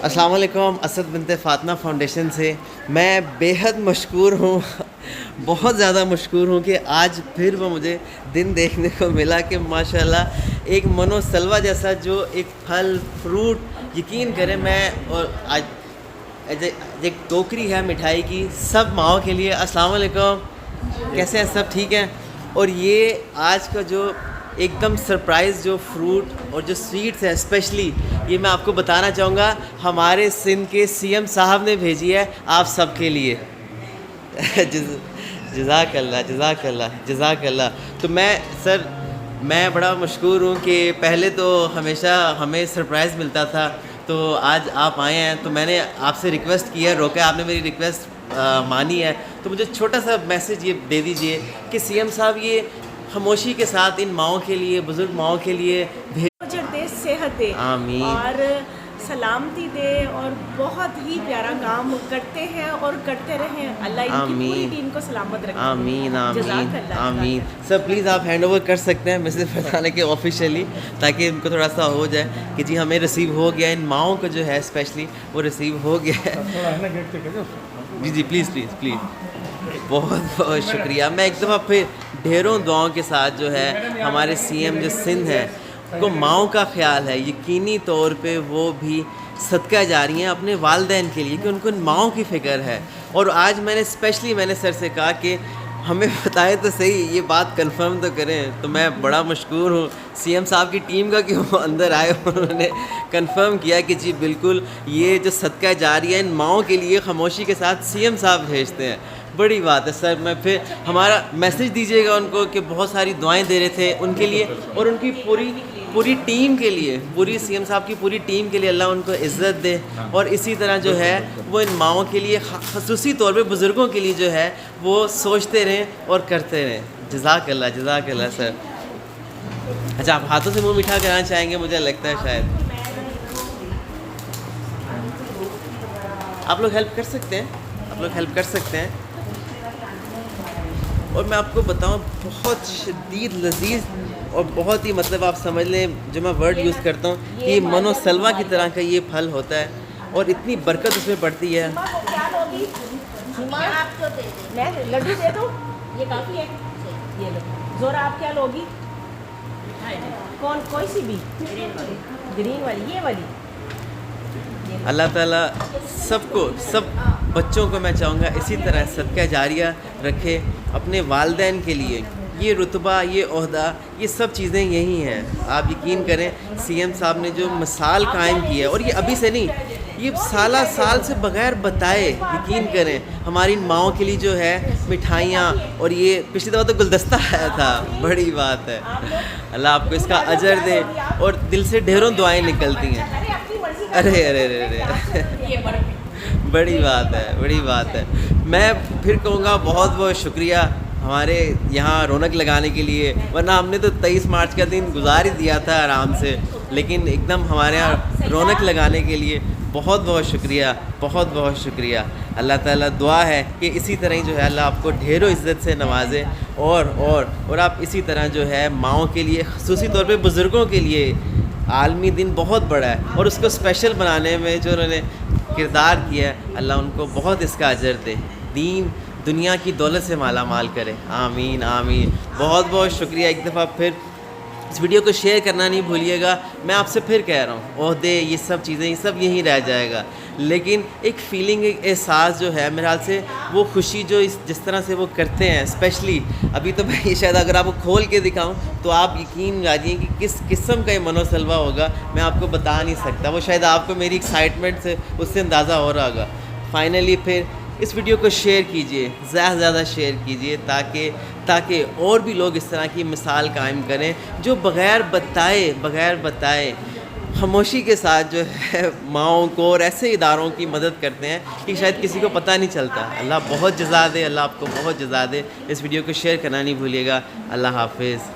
السلام علیکم. اسد بنت فاطمہ فاؤنڈیشن سے میں بیحد مشکور ہوں، بہت زیادہ مشکور ہوں کہ آج پھر وہ مجھے دن دیکھنے کو ملا کہ ماشاءاللہ ایک منو سلوا جیسا جو ایک پھل فروٹ، یقین کریں میں اور آج ایک ٹوکری ہے مٹھائی کی سب ماؤں کے لیے. السلام علیکم، کیسے ہیں سب؟ ٹھیک ہیں؟ اور یہ آج کا جو ایک دم سرپرائز جو فروٹ اور جو سویٹس ہیں اسپیشلی یہ میں آپ کو بتانا چاہوں گا، ہمارے سندھ کے سی ایم صاحب نے بھیجی ہے آپ سب کے لیے. جزاک اللہ جزاک اللہ جزاک اللہ. تو میں بڑا مشکور ہوں کہ پہلے تو ہمیشہ ہمیں سرپرائز ملتا تھا، تو آج آپ آئے ہیں تو میں نے آپ سے ریکویسٹ کی ہے، روکا آپ نے میری ریکویسٹ مانی ہے، تو مجھے چھوٹا سا میسیج یہ دے دیجئے کہ سی ایم صاحب یہ خاموشی کے ساتھ ان ماؤں کے لیے، بزرگ ماؤں کے لیے دے، صحت دے، آمین، اور سلامتی دے، اور بہت ہی پیارا کام کرتے ہیں اور کرتے رہیں. اللہ ان کی پوری ٹیم کو سلامت رکھے. آمین آمین جزاک اللہ. آمین. سر پلیز آپ ہینڈ اوور کر سکتے ہیں مسز فرزانہ کے آفیشیلی، تاکہ ان کو تھوڑا سا ہو جائے کہ جی ہمیں ریسیو ہو گیا، ان ماؤں کو جو ہے اسپیشلی وہ ریسیو ہو گیا ہے. جی جی پلیز پلیز پلیز. بہت بہت شکریہ. میں ایک دفعہ پھر ڈھیروں دعاؤں کے ساتھ جو ہے ہمارے سی ایم جو سندھ ہے کو ماؤں کا خیال ہے، یقینی طور پہ وہ بھی صدقہ جاری ہیں اپنے والدین کے لیے کہ ان کو ان ماؤں کی فکر ہے. اور آج میں نے سر سے کہا کہ ہمیں بتائے تو صحیح، یہ بات کنفرم تو کریں. تو میں بڑا مشکور ہوں سی ایم صاحب کی ٹیم کا کہ وہ اندر آئے اور انہوں نے کنفرم کیا کہ جی بالکل یہ جو صدقہ جاری ہے ان ماؤں کے لیے خاموشی کے ساتھ سی ایم صاحب بھیجتے ہیں. بڑی بات ہے سر. میں پھر ہمارا میسیج دیجیے گا ان کو کہ بہت ساری دعائیں دے رہے تھے ان کے لیے اور ان کی پوری ٹیم کے لیے، پوری سی ایم صاحب کی پوری ٹیم کے لیے اللہ ان کو عزت دے. اور اسی طرح جو ہے وہ ان ماؤں کے لیے خصوصی طور پہ بزرگوں کے لیے جو ہے وہ سوچتے رہیں اور کرتے رہیں. جزاک اللہ جزاک اللہ سر. اچھا آپ ہاتھوں سے منہ میٹھا کرانا چاہیں گے مجھے لگتا ہے شاید آپ لوگ ہیلپ کر سکتے ہیں. اور میں آپ کو بتاؤں بہت شدید لذیذ اور بہت ہی مطلب آپ سمجھ لیں جو میں ورڈ یوز کرتا ہوں کہ یہ منو سلوا کی طرح کا یہ پھل ہوتا ہے اور اتنی برکت اس میں پڑتی ہے. میں لڈو دے دوں، یہ کافی ہے. یہ لو زورا، آپ کیا لوگی؟ کوئی سی بھی گرین والی، یہ والی. اللہ تعالیٰ سب بچوں کو میں چاہوں گا اسی طرح صدقہ جاریہ رکھے اپنے والدین کے لیے. یہ رتبہ، یہ عہدہ، یہ سب چیزیں یہی ہیں. آپ یقین کریں سی ایم صاحب نے جو مثال قائم کی ہے، اور یہ ابھی سے نہیں، یہ سالہ سال سے بغیر بتائے، یقین کریں ہماری ماؤں کے لیے جو ہے مٹھائیاں، اور یہ پچھلی دفعہ تو گلدستہ آیا تھا. بڑی بات ہے. اللہ آپ کو اس کا اجر دے اور دل سے ڈھیروں دعائیں نکلتی ہیں. ارے ارے ارے ارے بڑی بات ہے. میں پھر کہوں گا بہت بہت شکریہ ہمارے یہاں رونق لگانے کے لیے، ورنہ ہم نے تو 23 مارچ کا دن گزار ہی دیا تھا آرام سے، لیکن ایک دم ہمارے یہاں رونق لگانے کے لیے بہت بہت شکریہ، بہت بہت شکریہ. اللہ تعالیٰ دعا ہے کہ اسی طرح ہی جو ہے اللہ آپ کو ڈھیروں عزت سے نوازے اور آپ اسی طرح جو ہے ماؤں کے لیے، خصوصی طور پہ بزرگوں کے لیے، عالمی دن بہت بڑا ہے اور اس کو اسپیشل بنانے میں جو انہوں نے کردار کیا ہے، اللہ ان کو بہت اس کا اجر دے، دین دنیا کی دولت سے مالا مال کرے. آمین آمین. بہت بہت شکریہ. ایک دفعہ پھر اس ویڈیو کو شیئر کرنا نہیں بھولیے گا. میں آپ سے پھر کہہ رہا ہوں عہدے یہ سب چیزیں، یہ سب یہیں رہ جائے گا، لیکن ایک فیلنگ، ایک احساس جو ہے میرے خیال سے وہ خوشی جو جس طرح سے وہ کرتے ہیں، اسپیشلی ابھی تو میں یہ شاید اگر آپ کو کھول کے دکھاؤں تو آپ یقین جانیے کہ کس قسم کا یہ منو سلوا ہوگا میں آپ کو بتا نہیں سکتا. وہ شاید آپ کو میری ایکسائٹمنٹ سے اس سے اندازہ ہو رہا ہوگا. فائنلی پھر اس ویڈیو کو شیئر کیجئے، زیادہ سے زیادہ شیئر کیجئے تاکہ اور بھی لوگ اس طرح کی مثال قائم کریں جو بغیر بتائے خاموشی کے ساتھ جو ہے ماؤں کو اور ایسے اداروں کی مدد کرتے ہیں کہ شاید کسی کو پتہ نہیں چلتا. اللہ بہت جزا دے، اللہ آپ کو بہت جزا دے. اس ویڈیو کو شیئر کرنا نہیں بھولیے گا. اللہ حافظ.